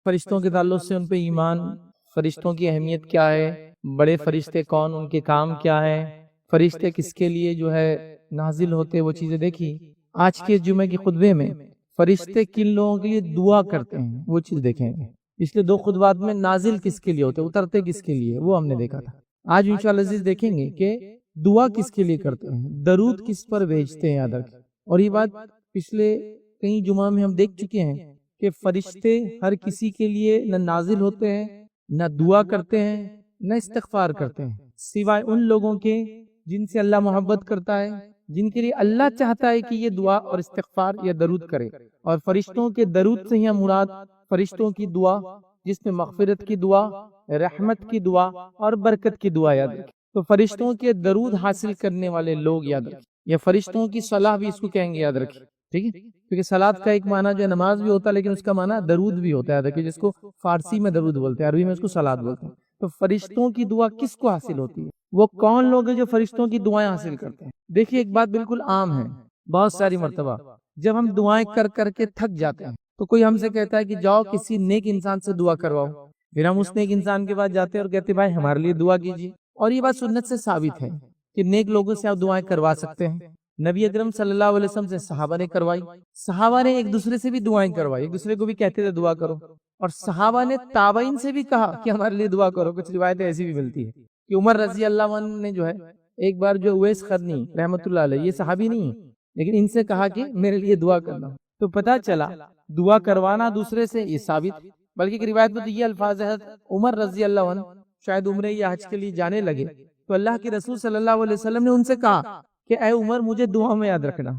فرشتوں کے تعلق سے ان پہ ایمان، فرشتوں کی اہمیت کیا ہے، بڑے فرشتے کون، ان کے کام کیا ہے، فرشتے کس کے لیے جو ہے نازل ہوتے، وہ چیزیں دیکھی۔ آج کے جمعے کی خطبے میں فرشتے کن لوگوں کے لیے دعا کرتے ہیں وہ چیز دیکھیں گے۔ پچھلے دو خطبات میں نازل کس کے لیے ہوتے، اترتے کس کے لیے، وہ ہم نے دیکھا تھا۔ آج انشاءاللہ عزیز دیکھیں گے کہ دعا کس کے لیے کرتے ہیں، درود کس پر بھیجتے ہیں، یاد رکھیں۔ اور یہ بات پچھلے کئی جمعہ میں ہم دیکھ چکے ہیں کہ فرشتے ہر کسی کے لیے نہ نازل ہوتے ہیں، نہ دعا کرتے ہیں، نہ استغفار کرتے ہیں، سوائے ان لوگوں کے جن سے اللہ محبت کرتا ہے، جن کے لیے اللہ چاہتا ہے کہ یہ دعا اور استغفار یا درود کرے۔ اور فرشتوں کے درود سے ہی مراد فرشتوں کی دعا، جس میں مغفرت کی دعا، رحمت کی دعا اور برکت کی دعا یاد رکھیں۔ تو فرشتوں کے درود حاصل کرنے والے لوگ یاد رکھیں، یا فرشتوں کی صلاح بھی اس کو کہیں گے، یاد رکھیں، ٹھیک ہے؟ کیونکہ صلاۃ کا ایک معنی جو ہے نماز بھی ہوتا ہے، لیکن اس کا معنی درود بھی ہوتا ہے، یاد رکھیں، جس کو فارسی میں درود بولتے ہیں، عربی میں اس کو صلاۃ بولتے ہیں۔ تو فرشتوں کی دعا کس کو حاصل ہوتی ہے، وہ کون لوگ ہیں جو فرشتوں کی دعائیں حاصل کرتے ہیں؟ دیکھیے ایک بات بالکل عام ہے، بہت ساری مرتبہ جب ہم دعائیں کر کر کے تھک جاتے ہیں تو کوئی ہم سے کہتا ہے کہ جاؤ کسی نیک انسان سے دعا کرواؤ، پھر ہم اس نیک انسان کے پاس جاتے ہیں اور کہتے ہیں بھائی ہمارے لیے دعا کیجیے۔ اور یہ بات سنت سے ثابت ہے کہ نیک لوگوں سے آپ دعائیں کروا سکتے ہیں۔ نبی اکرم صلی اللہ علیہ وسلم سے صحابہ نے کروائی، صحابہ نے ایک دوسرے سے بھی دعائیں کروائی، ایک دوسرے کو بھی کہتے تھے دعا کرو، اور صحابہ نے تابعین سے بھی کہا کہ ہمارے لیے دعا کرو۔ کچھ روایتیں ایسی بھی ملتی ہے کہ عمر رضی اللہ عنہ نے جو ہے ایک بار جو اویس قرنی رحمۃ اللہ علیہ، یہ صحابی نہیں ہے لیکن ان سے کہا کہ میرے لیے دعا کرنا، تو پتہ چلا دعا کروانا دوسرے سے یہ ثابت، بلکہ ایک روایت میں تو یہ الفاظ ہے عمر رضی اللہ عنہ شاید عمرے یا حج کے لیے جانے لگے تو اللہ کے رسول صلی اللہ علیہ وسلم نے ان سے کہا کہ اے عمر مجھے دعا میں یاد رکھنا۔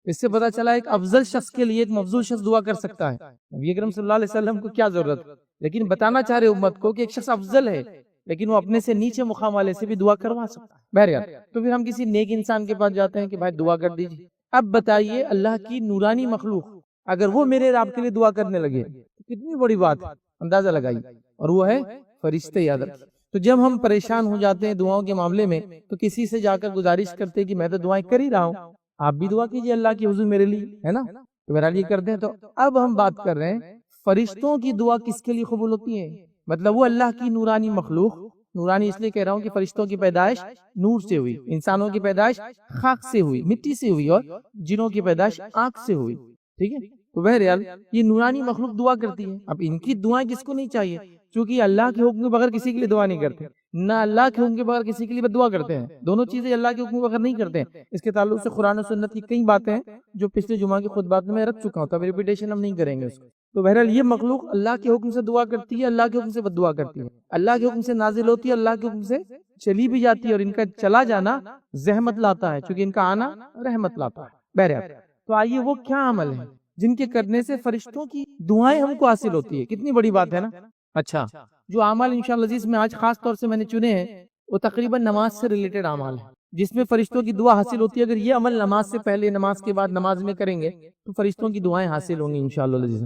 اس سے پتہ چلا ایک افضل شخص کے لیے ایک مفضول شخص دعا کر سکتا ہے۔ نبی اکرم صلی اللہ علیہ وسلم کو کیا ضرورت، لیکن بتانا چاہ رہے امت کو کہ ایک شخص افضل ہے لیکن وہ اپنے سے نیچے مقام والے سے بھی دعا کروا سکتا ہے۔ بہرحال تو پھر ہم کسی نیک انسان کے پاس جاتے ہیں کہ بھائی دعا کر دیجیے۔ اب بتائیے اللہ کی نورانی مخلوق اگر وہ میرے آپ کے لیے دعا کرنے لگے تو کتنی بڑی بات ہے، اندازہ لگائی، اور وہ ہے فرشتے، یاد رکھیں۔ تو جب ہم پریشان ہو جاتے ہیں دعاؤں کے معاملے میں تو کسی سے جا کر گزارش کرتے ہیں کہ میں تو دعائیں کر ہی رہا ہوں، آپ بھی دعا کیجیے اللہ کی حضور میرے لیے، ہے نا؟ تو بہرحال یہ کرتے ہیں۔ تو اب ہم بات کر رہے ہیں فرشتوں کی دعا کس کے لیے قبول ہوتی ہے، مطلب وہ اللہ کی نورانی مخلوق، نورانی اس لیے کہہ رہا ہوں کہ فرشتوں کی پیدائش نور سے ہوئی، انسانوں کی پیدائش خاک سے ہوئی، مٹی سے ہوئی، اور جنوں کی پیدائش آنکھ سے ہوئی، ٹھیک ہے؟ تو بہرحال یہ نورانی مخلوق دعا کرتی ہے۔ اب ان کی دعائیں کس کو نہیں چاہیے، چونکہ اللہ کے حکم کے بغیر کسی کے لیے دعا نہیں کرتے، نہ اللہ کے حکم کے بغیر کسی کے لیے دعا کرتے ہیں، دونوں چیزیں اللہ کے حکم کے بغیر نہیں کرتے ہیں۔ اس کے تعلق سے قرآن و سنت کی کئی باتیں ہیں جو پچھلے جمعہ کی خطبات میں رکھ چکا ہوں، تب ریپیٹیشن ہم نہیں کریں گے اس کو۔ تو بہرحال یہ مخلوق اللہ کے حکم سے دعا کرتی ہے، اللہ کے حکم سے بد دعا کرتی ہے، اللہ کے حکم سے نازل ہوتی ہے، اللہ کے حکم سے چلی بھی جاتی ہے، اور ان کا چلا جانا زحمت لاتا ہے چونکہ ان کا آنا رحمت لاتا ہے۔ بہرحال تو آئیے وہ کیا عمل ہے جن کے کرنے سے فرشتوں کی دعائیں ہم کو حاصل ہوتی ہے، کتنی بڑی بات ہے نا۔ اچھا، جو اعمال انشاءاللہ عزیز میں آج خاص طور سے میں نے چنے ہیں وہ تقریباً نماز سے ریلیٹڈ اعمال ہیں جس میں فرشتوں کی دعا حاصل ہوتی ہے۔ اگر یہ عمل نماز سے پہلے، نماز کے بعد، نماز میں کریں گے تو فرشتوں کی دعائیں حاصل ہوں گی انشاءاللہ عزیز۔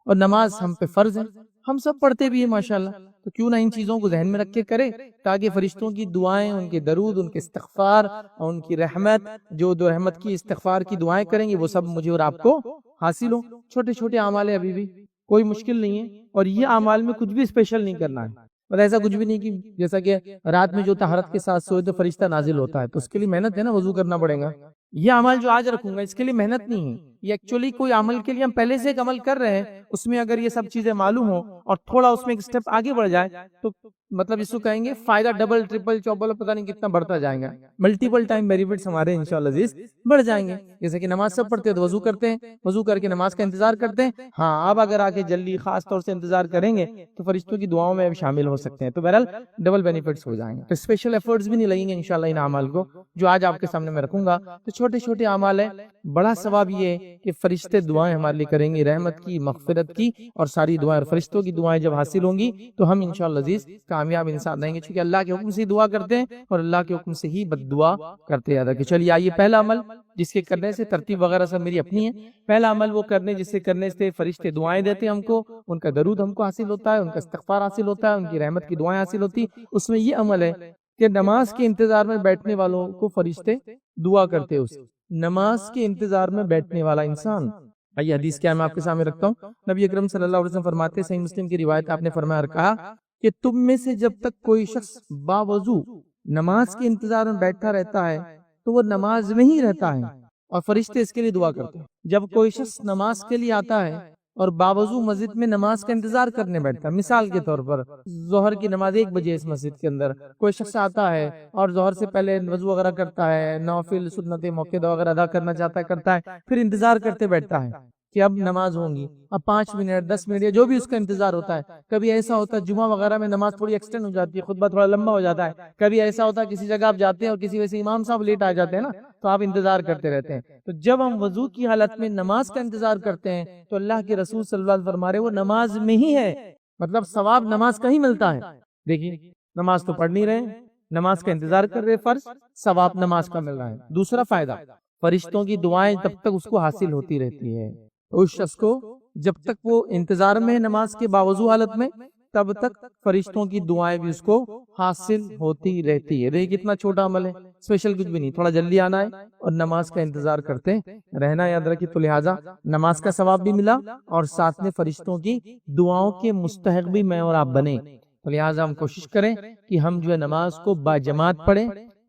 اور نماز ہم پہ فرض ہے، ہم سب پڑھتے بھی ہیں ماشاءاللہ، تو کیوں نہ ان چیزوں کو ذہن میں رکھ کے کرے تاکہ فرشتوں کی دعائیں، ان کے درود، ان کے استغفار اور ان کی رحمت، جو دو رحمت کی استغفار کی دعائیں کریں گے وہ سب مجھے اور آپ کو حاصل ہوں۔ چھوٹے چھوٹے اعمال ہیں، ابھی بھی کوئی مشکل نہیں ہے، اور یہ اعمال میں کچھ بھی اسپیشل نہیں کرنا ہے، اور ایسا کچھ بھی نہیں کہ جیسا کہ رات میں جو طہارت کے ساتھ سوئے تو فرشتہ نازل ہوتا ہے، تو اس کے لیے محنت ہے نا، وضو کرنا پڑے گا۔ یہ عمل جو آج رکھوں گا اس کے لیے محنت نہیں ہے، یہ ایکچولی کوئی عمل کے لیے ہم پہلے سے ایک عمل کر رہے ہیں، اس میں اگر یہ سب چیزیں معلوم ہو اور تھوڑا اس میں ایک سٹیپ آگے بڑھ جائے تو مطلب اس کو کہیں گے فائدہ ڈبل ٹرپل چوبل پتہ نہیں کتنا بڑھتا جائے گا، ملٹیپل ٹائم بینیفٹس ہمارے انشاءاللہ عزیز بڑھ جائیں گے۔ جیسے کہ نماز سب پڑھتے ہیں تو وضو کرتے ہیں، وضو کر کے نماز کا انتظار کرتے ہیں، ہاں اب اگر آگے جلدی خاص طور سے انتظار کریں گے تو فرشتوں کی دعاؤں میں شامل ہو سکتے ہیں، تو بہرحال ڈبل بینیفٹس ہو جائیں گے۔ تو اسپیشل ایفرٹس بھی نہیں لگیں گے انشاءاللہ ان اعمال کو جو آج آپ کے سامنے میں رکھوں گا۔ تو چھوٹے چھوٹے اعمال ہیں، بڑا ثواب یہ ہے کہ فرشتے دعائیں ہمارے لیے کریں گے، رحمت کی، مغفرت کی، اور ساری دعائیں، اور فرشتوں کی دعائیں جب حاصل ہوں گی تو ہم انشاءاللہ عزیز کامیاب انسان رہیں گے، چونکہ اللہ کے حکم سے ہی دعا کرتے ہیں اور اللہ کے حکم سے ہی بد دعا کرتے ہیں۔ کہ چلیے آئیے پہلا عمل جس کے کرنے سے، ترتیب وغیرہ سب میری اپنی ہے، پہلا عمل وہ کرنے جس سے کرنے سے فرشتے دعائیں دیتے ہیں ہم کو، ان کا درود ہم کو حاصل ہوتا ہے، ان کا استغفار حاصل ہوتا ہے، ان کی رحمت کی دعائیں حاصل ہوتی۔ اس میں یہ عمل ہے کہ نماز کے انتظار میں بیٹھنے والوں کو فرشتے دعا کرتے ہیں۔ اس نماز کے انتظار میں بیٹھنے والا انسان آئیے حدیث کیا میں آپ کے سامنے رکھتا ہوں. نبی اکرم صلی اللہ علیہ وسلم فرماتے ہیں، صحیح مسلم کی روایت، آپ نے فرمایا اور کہا کہ تم میں سے جب تک کوئی شخص باوضو نماز کے انتظار میں بیٹھا رہتا ہے تو وہ نماز میں ہی رہتا ہے اور فرشتے اس کے لیے دعا کرتے ہیں. جب کوئی شخص نماز کے لیے آتا ہے اور باوضو مسجد میں نماز کا انتظار کرنے بیٹھتا ہے، مثال کے طور پر ظہر کی نماز 1 بجے اس مسجد کے اندر کوئی شخص آتا ہے اور ظہر سے پہلے وضو وغیرہ کرتا ہے، نوافل سنت موقع وغیرہ ادا کرنا چاہتا ہے، کرتا ہے، پھر انتظار کرتے بیٹھتا ہے کہ اب نماز ہوں گی، اب 5 منٹ 10 منٹ یا جو بھی اس کا انتظار ہوتا ہے. کبھی ایسا ہوتا ہے جمعہ وغیرہ میں نماز تھوڑی ایکسٹینڈ ہو جاتی ہے، خطبہ تھوڑا لمبا ہو جاتا ہے. کبھی ایسا ہوتا ہے کسی جگہ آپ جاتے ہیں اور کسی وجہ سے امام صاحب لیٹ آ جاتے ہیں نا، تو آپ انتظار کرتے رہتے ہیں. تو جب ہم وضو کی حالت میں نماز کا انتظار کرتے ہیں تو اللہ کے رسول صلی اللہ علیہ وسلم فرما رہے وہ نماز میں ہی ہے، مطلب ثواب نماز کا ہی ملتا ہے. دیکھیے نماز تو پڑھ نہیں رہے، نماز کا انتظار کر رہے، فرض ثواب نماز کا مل رہا ہے. دوسرا فائدہ، فرشتوں کی دعائیں تب تک اس کو حاصل ہوتی رہتی ہے. اس شخص کو جب تک وہ انتظار میں نماز کے باوضو حالت میں، تب تک فرشتوں کی دعائیں بھی اس کو حاصل ہوتی رہتی ہے. دیکھیں کتنا چھوٹا عمل ہے، اسپیشل کچھ بھی نہیں، تھوڑا جلدی آنا ہے اور نماز کا انتظار کرتے رہنا. یاد رکھیے تو لہٰذا نماز کا ثواب بھی ملا اور ساتھ میں فرشتوں کی دعاؤں کے مستحق بھی میں اور آپ بنے. تو لہٰذا ہم کوشش کریں کہ ہم جو ہے نماز کو باجماعت پڑھیں،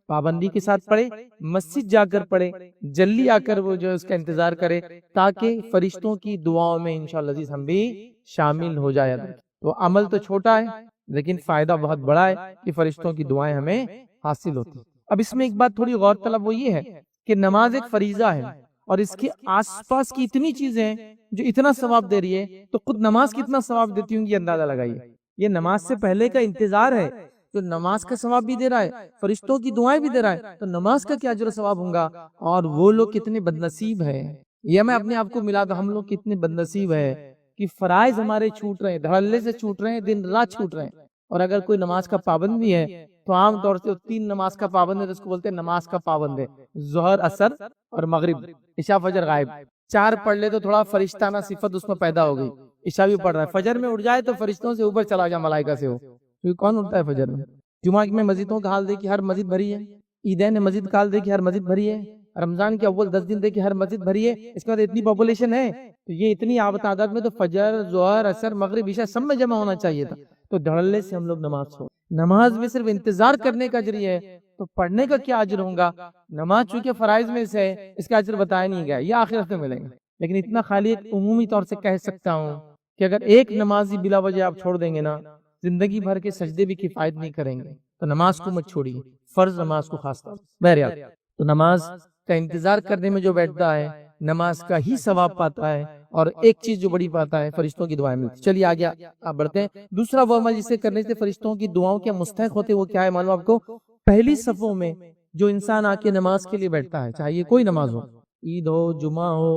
پابندی کے ساتھ پڑھے، مسجد جا کر پڑھے، جلدی آ کر وہ جو اس کا انتظار کرے تاکہ فرشتوں کی دعاؤں میں انشاءاللہ عزیز ہم بھی شامل ہو جائے. تو عمل تو چھوٹا ہے لیکن فائدہ بہت بڑا ہے کہ فرشتوں کی دعائیں ہمیں حاصل ہوتی. اب اس میں ایک بات تھوڑی غور طلب وہ یہ ہے کہ نماز ایک فریضہ ہے اور اس کے آس پاس کی اتنی چیزیں ہیں جو اتنا ثواب دے رہی ہے، تو خود نماز کتنا ثواب دیتی ہوں گی اندازہ لگائیے. یہ نماز سے پہلے کا انتظار ہے جو نماز کا ثواب بھی دے رہا ہے، فرشتوں کی دعائیں بھی دے رہا ہے، تو نماز کا کیا اجر و ثواب ہوگا. اور وہ لوگ کتنے بدنصیب ہیں، یہ میں اپنے آپ کو ملا دوں، ہم لوگ کتنے بدنصیب ہیں کہ فرائض ہمارے چھوٹ رہے ہیں، دھڑلے سے چھوٹ رہے ہیں، دن رات چھوٹ رہے ہیں. اور اگر کوئی نماز کا پابند بھی ہے تو عام طور سے 3 نماز کا پابند ہے تو اس کو بولتے ہیں نماز کا پابند ہے، ظہر عصر اور مغرب، عشاء فجر غائب. 4 پڑھ لے تو تھوڑا فرشتانہ صفت اس میں پیدا ہو گئی. عشاء بھی پڑھ رہا ہے، فجر میں اٹھ جائے تو فرشتوں سے اوپر چلا جائے، ملائکہ سے ہو. کون اٹھتا ہے فجر میں؟ جمعہ میں مسجدوں کا حال دیکھیے، ہر مسجد بھری ہے. عیدین مسجد کا حال دیکھیے، ہر مسجد بھری ہے. رمضان کے اول 10 دن دیکھیے، ہر مسجد بھری ہے. اس کے بعد اتنی پاپولیشن ہے تو یہ اتنی تعداد میں تو فجر ظہر عصر مغرب عشاء سب میں جمع ہونا چاہیے تھا. تو دھڑلے سے ہم لوگ نماز چھوڑ، نماز میں صرف انتظار کرنے کا اجر ہے تو پڑھنے کا کیا اجر ہوگا. نماز چونکہ فرائض میں سے ہے اس کا اجر بتایا نہیں گیا، یہ آخرت میں ملیں گے. لیکن اتنا خالی ایک عمومی طور سے کہہ سکتا ہوں کہ اگر ایک نمازی بلا وجہ آپ چھوڑ دیں گے نا، زندگی بھر کے سجدے بھی کفایت نہیں کریں گے. تو نماز کو مت چھوڑیے، فرض نماز کو خاص طور سے. بہرحال تو نماز کا انتظار کرنے میں جو بیٹھتا ہے نماز کا ہی ثواب پاتا ہے اور ایک چیز جو بڑی پاتا ہے فرشتوں کی دعائیں ملتی. چلیے آگے آپ بڑھتے ہیں. دوسرا وہ عمل جسے کرنے سے فرشتوں کی دعاؤں کے مستحق ہوتے وہ کیا ہے معلوم آپ کو؟ پہلی صفوں میں جو انسان آ کے نماز کے لیے بیٹھتا ہے، چاہے یہ کوئی نماز ہو، عید ہو، جمعہ ہو،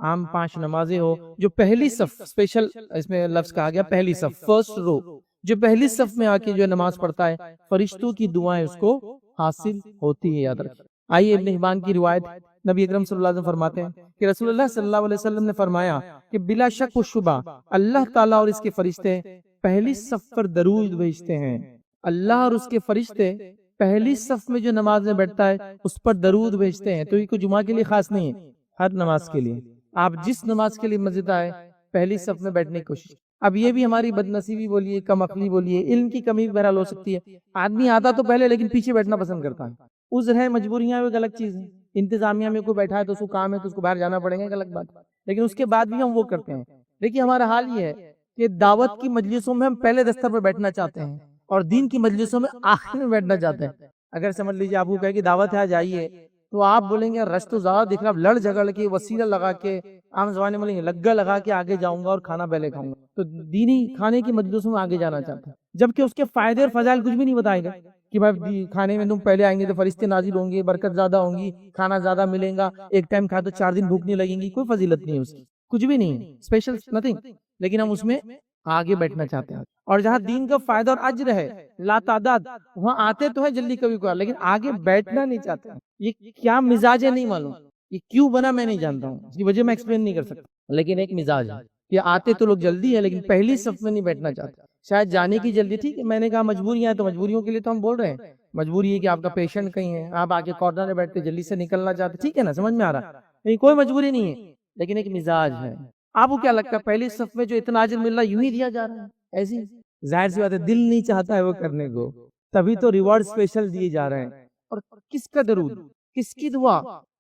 عام 5 نمازیں ہو، جو پہلی صف، اسپیشل اس میں لفظ کہا گیا پہلی صف، فرسٹ رو، جو پہلی صف میں آ کے جو نماز پڑھتا ہے فرشتوں کی دعائیں اس کو حاصل ہوتی ہے. یاد رکھیں. آئیے ابن حبان کی روایت، نبی اکرم صلی اللہ علیہ وسلم فرماتے ہیں کہ رسول اللہ صلی اللہ علیہ وسلم نے فرمایا کہ بلا شک و شبہ اللہ تعالیٰ اور اس کے فرشتے پہلی صف پر درود بھیجتے ہیں. اللہ اور اس کے فرشتے پہلی صف میں جو نماز میں بیٹھتا ہے اس پر درود بھیجتے ہیں. تو یہ کوئی جمعہ کے لیے خاص نہیں ہے، ہر نماز کے لیے. آپ جس نماز کے لیے مسجد آئے پہلی صف میں بیٹھنے کی کوشش. اب یہ بھی ہماری بدنصیبی بولیے، کم عقلی بولیے، علم کی کمی بھی بہرحال ہو سکتی ہے. آدمی آتا تو پہلے لیکن پیچھے بیٹھنا پسند کرتا ہے. عذر ہے، مجبوریاں ایک الگ چیز ہے. انتظامیہ میں کوئی بیٹھا ہے تو اس کو کام ہے تو اس کو باہر جانا پڑے گا، ایک الگ بات. لیکن اس کے بعد بھی ہم وہ کرتے ہیں. دیکھیے ہمارا حال یہ ہے کہ دعوت کی مجلسوں میں ہم پہلے دستر پر بیٹھنا چاہتے ہیں اور دین کی مجلسوں میں آخر میں بیٹھنا چاہتے ہیں. اگر سمجھ لیجیے آپ کو کہے کہ دعوت ہے جائیے تو آپ بولیں گے رش تو زیادہ دکھ رہا، لڑ جھگڑ کے وسیلہ لگا کے، عام زبان میں بولیں گے لگا لگا کے آگے جاؤں گا اور کھانا پہلے کھاؤں گا. تو دینی کھانے کی مجلسوں میں آگے جانا چاہتا ہے جبکہ اس کے فائدے اور فضائل کچھ بھی نہیں بتائے گا کہ بھائی کھانے میں تم پہلے آئیں گے تو فرشتے نازل ہوں گے، برکت زیادہ ہوں گی، کھانا زیادہ ملے گا، ایک ٹائم کھا تو 4 دن بھوک نہیں لگیں گی. کوئی فضیلت نہیں ہے اس کی، کچھ بھی نہیں ہے، اسپیشل نتھنگ. لیکن ہم اس میں آگے بیٹھنا چاہتے ہیں. اور جہاں دین کا فائدہ اور اجر ہے لا تعداد، وہاں آتے تو ہے جلدی کبھی کبھار لیکن آگے بیٹھنا نہیں چاہتے. یہ کیا مزاج ہے نہیں معلوم، یہ کیوں بنا میں نہیں جانتا ہوں، اس کی وجہ میں ایکسپلین نہیں کر سکتا. لیکن ایک مزاج ہے کہ آتے تو لوگ جلدی ہے لیکن پہلی صف میں نہیں بیٹھنا چاہتے. شاید جانے کی جلدی، ٹھیک ہے، میں نے کہا مجبوریاں ہیں تو مجبوریوں کے لیے تو ہم بول رہے ہیں. مجبوری ہے کہ آپ کا پیشنٹ کہیں ہے، آپ آگے کارنر میں بیٹھتے جلدی سے نکلنا چاہتے، ٹھیک ہے نا، سمجھ میں آ رہا ہے. کوئی مجبوری نہیں ہے لیکن ایک مزاج ہے. آپ کو کیا لگتا ہے پہلی صف میں جو اتنا اجر مل رہا ہے یوں ہی دیا جا رہا ہے؟ ایسی ظاہر سی بات ہے دل نہیں چاہتا ہے وہ کرنے کو، تبھی تو ریوارڈ اسپیشل دیے جا رہے ہیں. اور کس کا درود، کس کی دعا؟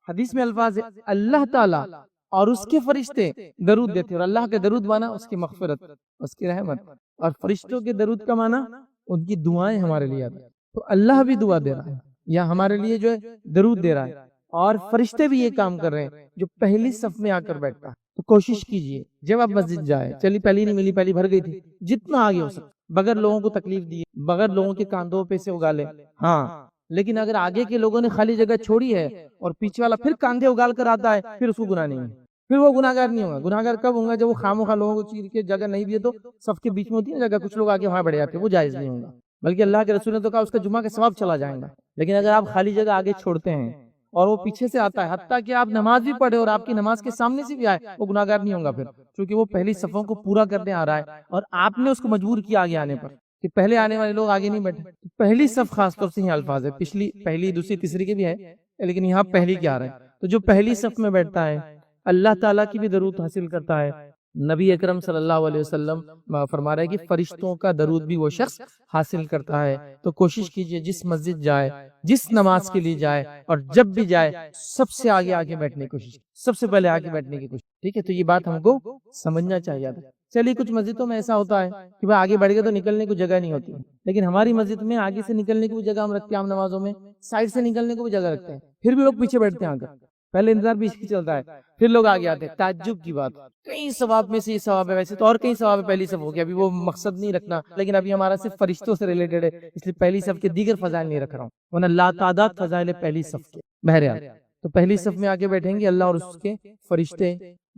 حدیث میں الفاظ ہے اللہ تعالیٰ اور اس کے فرشتے درود دیتے ہیں، اور اللہ کے درود مانا اس کی مغفرت، اس کی رحمت، اور فرشتوں کے درود کا مانا ان کی دعائیں ہمارے لیے آتی ہیں. تو اللہ بھی دعا دے رہا ہے یا ہمارے لیے جو ہے درود دے رہا ہے، اور فرشتے بھی یہ کام کر رہے ہیں جو پہلی صف میں آ کر بیٹھتا ہے. تو کوشش کیجئے جب آپ مسجد جائے، چلی پہلی نہیں ملی، پہلی بھر گئی تھی، جتنا آگے ہو سکتا بغیر لوگوں کو تکلیف دیے، بغیر لوگوں کے کاندھوں پہ سے اگالے. ہاں لیکن اگر آگے کے لوگوں نے خالی جگہ چھوڑی ہے اور پیچھے والا پھر کاندھے اگال کر آتا ہے، پھر اس کو گناہ نہیں ہے، پھر وہ گناہگار نہیں ہوگا. گناہگار کب ہوگا؟ جب وہ خامخواہ لوگوں کو چیر کے جگہ نہیں دیے تو صف کے بیچ میں ہوتی ہے جگہ، کچھ لوگ آگے وہاں بڑھ جاتے ہیں، وہ جائز نہیں ہوگا. بلکہ اللہ کے رسول نے تو کہا اس کا جمعہ کا ثواب چلا جائے گا. لیکن اگر آپ خالی جگہ آگے چھوڑتے ہیں اور وہ پیچھے سے آتا ہے، حتیٰ کہ آپ نماز بھی پڑھے اور آپ کی نماز کے سامنے سے بھی آئے، وہ گناہگار نہیں ہوگا پھر، کیونکہ وہ پہلی صفوں کو پورا کرنے آ رہا ہے اور آپ نے اس کو مجبور کیا آگے آنے پر کہ پہلے آنے والے لوگ آگے نہیں بیٹھے. پہلی صف خاص طور سے یہ الفاظ ہے، پچھلی پہلی دوسری تیسری کے بھی ہے لیکن یہاں پہلی کیا آ رہا ہے. تو جو پہلی صف میں بیٹھتا ہے اللہ تعالیٰ کی بھی درود حاصل کرتا ہے. نبی اکرم صلی اللہ علیہ وسلم فرما رہے ہیں کہ فرشتوں کا درود بھی وہ شخص حاصل کرتا ہے. تو کوشش کیجئے جس مسجد جائے، جس نماز کے لیے جائے، اور جب بھی جائے سب سے آگے بیٹھنے کی کوشش، سب سے پہلے آگے بیٹھنے کی کوشش. ٹھیک ہے، تو یہ بات ہم کو سمجھنا چاہیے. چلیے کچھ مسجدوں میں ایسا ہوتا ہے کہ وہ آگے بڑھ گئے تو نکلنے کو جگہ نہیں ہوتی، لیکن ہماری مسجد میں آگے سے نکلنے کی بھی جگہ ہم رکھتے ہیں. ہم نمازوں میں سائڈ سے نکلنے کو بھی جگہ رکھتے ہیں، پھر بھی لوگ پیچھے بیٹھتے ہیں. آ کر پہلے انتظار بھی چلتا ہے، پھر لوگ آگے آتے ہیں. تعجب کی بات، کئی ثواب میں سے یہ ثواب ہے، ویسے تو اور کئی ثواب ہے پہلی صف ہو گیا، ابھی وہ مقصد نہیں رکھنا، لیکن ابھی ہمارا صرف فرشتوں سے ریلیٹڈ ہے، اس لیے پہلی صف کے دیگر فضائل نہیں رکھ رہا ہوں، ورنہ لاتعداد فضائل ہے پہلی صف کے. بہرحال تو پہلی صف میں آگے بیٹھیں گے، اللہ اور اس کے فرشتے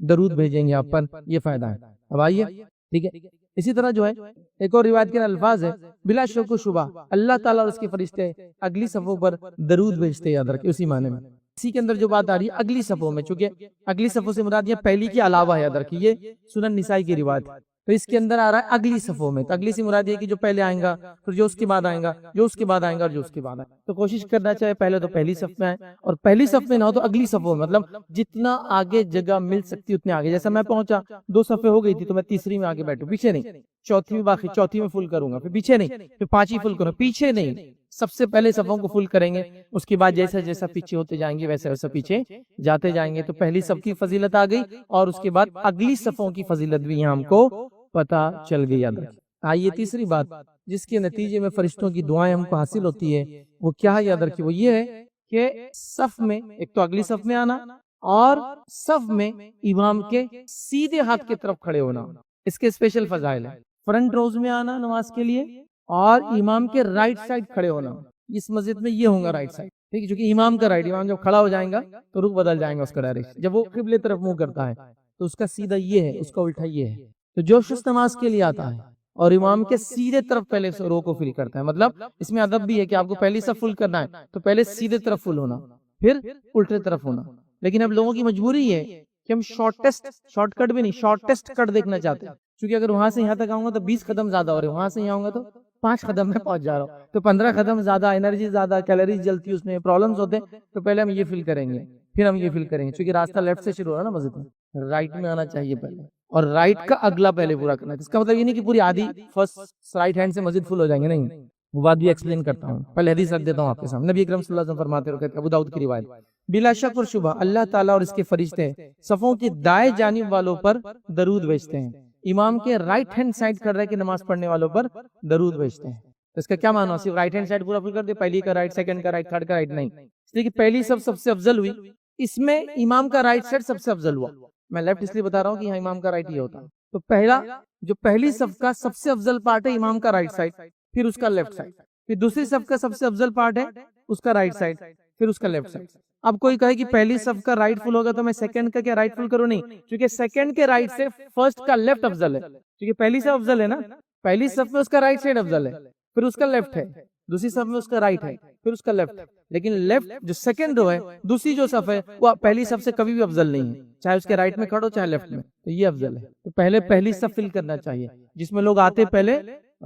درود بھیجیں گے آپ پر، یہ فائدہ ہے. اب آئیے، ٹھیک ہے. اسی طرح جو ہے ایک اور روایت کے الفاظ ہے بلا شک و شبہ اللہ تعالیٰ اور اس کے فرشتے اگلی صفوں پر درود بھیجتے، یاد رکھیں اسی معنی میں. اسی کے اندر جو بات آ رہی ہے اگلی صفوں میں، چونکہ اگلی صفوں سے مراد یہ پہلی کے علاوہ ہے، یاد رکھیں یہ سنن نسائی کی روایت ہے. تو اس کے اندر آ رہا ہے اگلی صفوں میں، تو اگلی سے مراد یہ کہ جو پہلے آئیں گا، پھر جو اس کے بعد آئیں گا، جو اس کے بعد آئیں گا، اور جو اس کے بعد آئیں گا. تو کوشش کرنا چاہے پہلے تو پہلی صف میں آئے، اور پہلی صف میں نہ ہو تو اگلی صفوں میں، مطلب جتنا آگے جگہ مل سکتی اتنے آگے. جیسا میں پہنچا 2 صفیں ہو گئی تھی تو میں تیسری میں آگے بیٹھوں، پیچھے نہیں. چوتھی میں باقی، چوتھی میں فل کروں گا، پھر پیچھے نہیں، پھر 5 فل کروں، پیچھے نہیں. سب سے پہلے صفوں کو فل کریں گے، اس کے بعد جیسا جیسا پیچھے ہوتے جائیں گے ویسا ویسا پیچھے جاتے جائیں گے. تو پہلی صف کی فضیلت آ گئی، اور اس کے بعد اگلی صفوں کی فضیلت بھی یہاں ہم کو پتہ چل گئی. یاد رکھیں. آئیے تیسری بات جس کے نتیجے میں فرشتوں کی دعائیں ہم کو حاصل ہوتی ہے وہ کیا ہے؟ یاد رکھیے، وہ یہ ہے کہ صف میں ایک تو اگلی صف میں آنا، اور صف میں امام کے سیدھے ہاتھ کی طرف کھڑے ہونا. اس کے اسپیشل فضائل ہیں. فرنٹ روز میں آنا نماز کے لیے، اور امام کے رائٹ سائڈ کھڑے ہونا. اس مسجد میں یہ ہوگا رائٹ سائڈ، ٹھیک ہے، کیونکہ امام کا رائٹ، امام جب کھڑا ہو جائے گا تو رخ بدل جائے گا اس کا ڈائریکشن. جب وہ قبلے طرف منہ کرتا ہے تو اس کا سیدھا یہ ہے، اس کا الٹا یہ ہے. تو جو شخص نماز کے لیے آتا ہے اور امام کے سیدھے طرف پہلے سے رو کو فل کرتا ہے، مطلب اس میں ادب بھی ہے کہ آپ کو پہلی صف فل کرنا ہے تو پہلے سیدھے طرف فل ہونا، پھر الٹے طرف ہونا. لیکن اب لوگوں کی مجبوری ہے کہ ہم شارٹ کٹ بھی نہیں، شارٹیسٹ کٹ دیکھنا چاہتے ہیں، کیونکہ اگر وہاں سے یہاں تک آؤں گا تو 20 قدم زیادہ ہو رہے، وہاں سے یہاں آؤں گا تو 5 قدم میں پہنچ جا رہا ہوں، تو 15 قدم زیادہ، انرجی زیادہ، کیلوریز جلتی ہے، اس میں پرابلمز ہوتے ہیں. تو پہلے ہم یہ فل کریں گے، پھر ہم یہ فل کریں گے، کیونکہ راستہ لیفٹ سے شروع ہو رہا ہے نا مسجد میں، رائٹ میں آنا چاہیے پہلے، اور رائٹ کا اگلا پہلے پورا کرنا ہے. اس کا مطلب یہ نہیں کہ پوری آدھی فرسٹ رائٹ ہینڈ سے مسجد فل ہو جائیں گے، نہیں، وہ بات بھی ایکسپلین کرتا ہوں. پہلے حدیث رکھ دیتا ہوں آپ کے سامنے. نبی اکرم صلی اللہ علیہ وسلم فرماتے ہیں، ابو داؤد کی روایت، بلا شک اور شبہ اللہ تعالیٰ اور اس کے فرشتے صفوں کی دائیں جانب والوں پر درود بھیجتے ہیں، امام کے رائٹ ہینڈ سائڈ کر رہے کہ نماز پڑھنے والوں پر درود بھیجتے ہیں. اس کا کیا معنی ہے؟ صرف رائٹ ہینڈ سائڈ پورا فل کر دے، پہلی کا رائٹ، سیکنڈ کا رائٹ، تھرڈ کا رائٹ، نہیں. اس لیے کہ پہلی سب سے افضل ہوئی، اس میں امام کا رائٹ سائڈ سب سے افضل ہوا. میں لیفٹ اس لیے بتا رہا ہوں کہ یہاں امام کا رائٹ یہ ہوتا ہے. تو پہلا جو پہلی صف کا سب سے افضل پارٹ ہے امام کا رائٹ سائڈ، پھر اس کا لیفٹ سائڈ. پھر دوسری صف کا سب سے افضل پارٹ ہے اس کا رائٹ سائڈ، پھر اس کا لیفٹ سائڈ. اب کوئی کہے کہ پہلی صف کا رائٹ فل ہوگا تو میں سیکنڈ کا کیا رائٹ فل کروں؟ نہیں، کیونکہ سیکنڈ کے رائٹ سے فرسٹ کا لیفٹ افضل ہے، کیونکہ پہلی صف افضل ہے نا. پہلی صف میں اس کا رائٹ سائڈ افضل ہے، پھر اس کا لیفٹ ہے. دوسری صف میں اس کا رائٹ ہے، پھر اس کا لیفٹ ہے. لیکن لیفٹ جو سیکنڈ رو ہے، دوسری جو صف ہے، وہ پہلی صف سے کبھی بھی افضل نہیں ہے، چاہے اس کے رائٹ میں کھڑو چاہے لیفٹ میں، تو یہ افضل ہے. تو پہلے پہلی صف فل کرنا چاہیے، جس میں لوگ آتے پہلے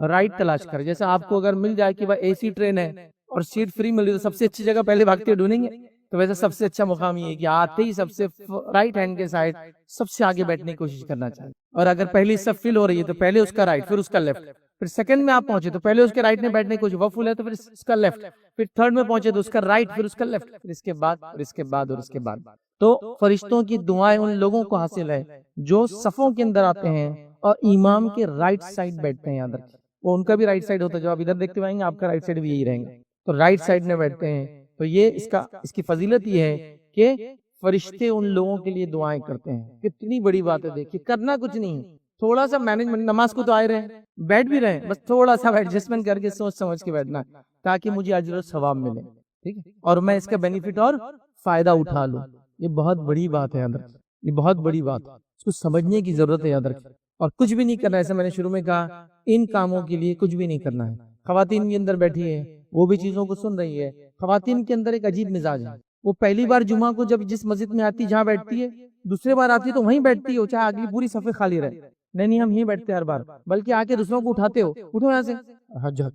رائٹ تلاش کر. جیسا آپ کو اگر مل جائے کہ اے سی ٹرین ہے اور سیٹ فری مل رہی تو سب سے اچھی جگہ پہلے بھاگتے ڈھونڈیں گے، تو ویسے سب سے اچھا مقام یہ ہے کہ آتے ہی سب سے رائٹ ہینڈ کے سائڈ سب سے آگے بیٹھنے کی کوشش کرنا چاہیے. اور اگر پہلی صف فل ہو رہی ہے تو پہلے اس کا رائٹ پھر اس کا لیفٹ, پھر سیکنڈ میں آپ پہنچے تو پہلے اس کے رائٹ میں بیٹھنے کی کوشش, وہ فل ہے تو پھر اس کا لیفٹ, پھر تھرڈ میں پہنچے تو اس کا رائٹ پھر اس کا لیفٹ, پھر اس کے بعد اور اس کے بعد اور اس کے بعد. تو فرشتوں کی دعائیں ان لوگوں کو حاصل ہے جو صفوں کے اندر آتے ہیں اور امام کے رائٹ سائڈ بیٹھتے ہیں. یاد رکھیں وہ ان کا بھی رائٹ سائڈ ہوتا ہے, جو آپ ادھر دیکھتے ہوئیں گے آپ کا رائٹ سائڈ بھی یہی رہیں گے, تو رائٹ سائڈ میں بیٹھتے ہیں. تو یہ اس کی فضیلت یہ ہے کہ فرشتے ان لوگوں کے لیے دعائیں کرتے ہیں. کتنی بڑی بات ہے, دیکھیے کرنا کچھ نہیں, تھوڑا سا مینجمنٹ, نماز کو تو آئے رہے بیٹھ بھی رہے, بس تھوڑا سا ایڈجسٹمنٹ کر کے سوچ سمجھ کے بیٹھنا تاکہ مجھے اجر و ثواب ملے, ٹھیک ہے, اور میں اس کا بینیفٹ اور فائدہ اٹھا لوں. یہ بہت بڑی بات ہے, یاد رکھیں یہ بہت بڑی بات ہے, اس کو سمجھنے کی ضرورت ہے. یاد رکھیں اور کچھ بھی نہیں کرنا ہے, ایسے میں نے شروع میں کہا ان کاموں کے لیے کچھ بھی نہیں کرنا ہے. خواتین کے اندر بیٹھی ہے وہ بھی چیزوں کو سن رہی ہے. خواتین کے اندر ایک عجیب مزاج ہے, وہ پہلی بار جمعہ کو جب جس مسجد میں آتی جہاں بیٹھتی ہے, دوسرے بار آتی ہے تو وہیں بیٹھتی ہے, چاہے اگلی پوری صفحے خالی رہے. نہیں ہم یہیں بیٹھتے ہر بار, بلکہ آ کے دوسروں کو اٹھاتے ہو, اٹھو یہاں سے,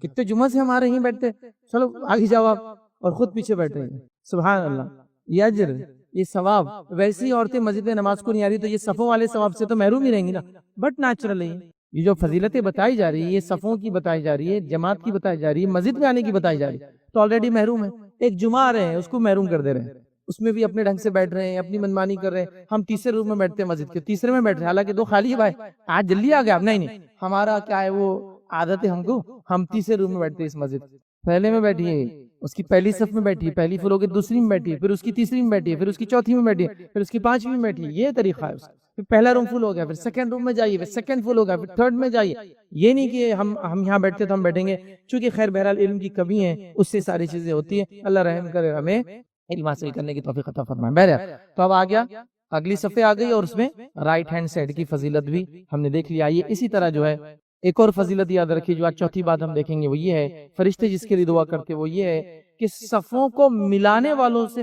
کتنے جمعہ سے ہمارے یہیں بیٹھتے, چلو آگے جاؤ آپ, اور خود پیچھے بیٹھ رہی ہیں. سبحان اللہ, یہ اجر یہ ثواب. ویسی عورتیں مسجد میں نماز کو نہیں آ رہی تو یہ صفوں والے ثواب سے تو محروم ہی رہیں گی نا, بٹ نیچرلی یہ جو فضیلتیں بتائی جا رہی ہے, یہ صفوں کی بتائی جا رہی ہے, جماعت کی بتائی جا رہی ہے, مسجد میں آنے کی بتائی جا رہی ہے, تو آلریڈی محروم ہے. ایک جمعہ آ رہے ہیں اس کو محروم کر دے رہے ہیں, اس میں بھی اپنے ڈھنگ سے بیٹھ رہے ہیں, اپنی منمانی کر رہے ہیں. ہم تیسرے روم میں بیٹھتے ہیں مسجد کے, تیسرے میں بیٹھ رہے ہیں, حالانکہ دو خالی ہے بھائی, آج جلدی آ گیا. نہیں ہمارا کیا ہے وہ عادت ہے ہم کو, ہم تیسرے روم میں بیٹھتے ہیں اس مسجد. پہلے میں بیٹھیے, اس کی پہلی صف میں بیٹھی, پہلی فلور کی دوسری میں بیٹھی, پھر اس کی تیسری میں بیٹھی, پھر اس کی چوتھی میں بیٹھی, پھر اس کی پانچویں میں بیٹھی. یہ طریقہ ہے. پھر پہلا روم فل ہو گیا, پھر سیکنڈ روم میں جائیے, پھر سیکنڈ فل ہو گیا, پھر تھرڈ میں جائیے. یہ نہیں کہ ہم یہاں بیٹھتے تو ہم بیٹھیں گے, چونکہ خیر بہرحال علم کی کمی ہے, اس سے ساری چیزیں ہوتی ہیں. اللہ رحم کرے, ہمیں علم حاصل کرنے کی توفیق عطا فرمائے. بہرحال تو اب آ گیا اگلی صفحے آ گئی, اور اس میں رائٹ ہینڈ سائڈ کی فضیلت بھی ہم نے دیکھ لیا. یہ اسی طرح جو ہے ایک اور فضیلت یاد رکھیے, جو آج چوتھی بات ہم دیکھیں گے وہ یہ ہے, فرشتے جس کے لیے دعا کرتے وہ یہ ہے کہ صفوں کو ملانے والوں سے